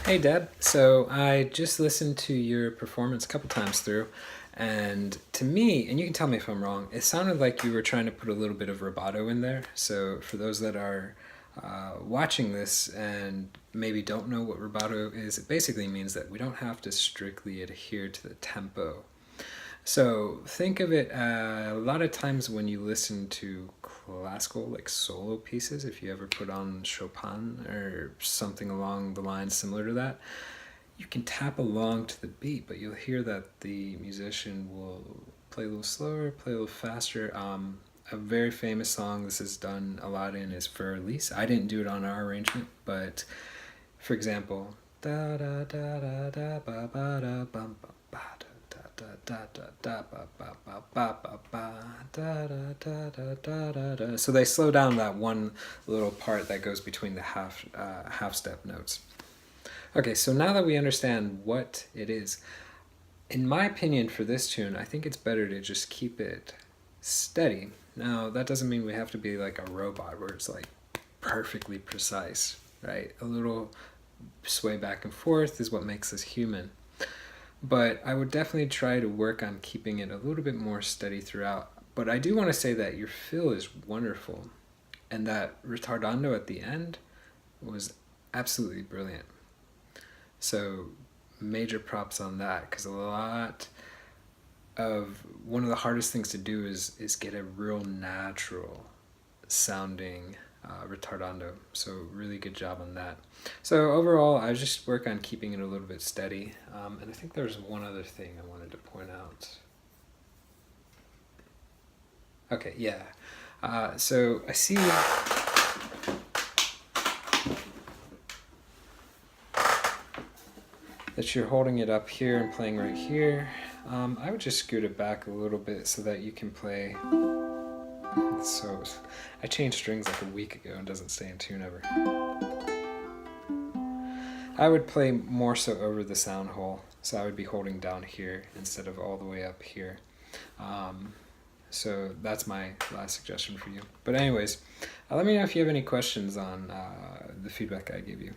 Hey Deb, so I just listened to your performance a couple times through, and to me, and you can tell me if I'm wrong, it sounded like you were trying to put a little bit of rubato in there. So for those that are watching this and maybe don't know what rubato is, it basically means that we don't have to strictly adhere to the tempo. So think of it a lot of times when you listen to classical like solo pieces, if you ever put on Chopin or something along the lines similar to that, you can tap along to the beat, but you'll hear that the musician will play a little slower, play a little faster. A very famous song this is done a lot in is for Elise. I didn't do it on our arrangement, but for example, da da da da da ba ba da bum ba ba da da da da ba ba ba ba ba ba da da da da da da da. So they slow down that one little part that goes between the half step notes. Okay, so now that we understand what it is, in my opinion for this tune, I think it's better to just keep it steady. Now, that doesn't mean we have to be like a robot where it's like perfectly precise, right? A little sway back and forth is what makes us human. But I would definitely try to work on keeping it a little bit more steady throughout. But I do want to say that your fill is wonderful, and that retardando at the end was absolutely brilliant. So major props on that, because a lot of one of the hardest things to do is get a real natural sounding retardando. So really good job on that. So overall, I just work on keeping it a little bit steady. And I think there's one other thing I wanted to point out. Okay, yeah. So I see that you're holding it up here and playing right here. I would just scoot it back a little bit so that you can play. So I changed strings like a week ago and doesn't stay in tune ever. I would play more so over the sound hole, so I would be holding down here instead of all the way up here. So that's my last suggestion for you. But anyways, let me know if you have any questions on the feedback I gave you.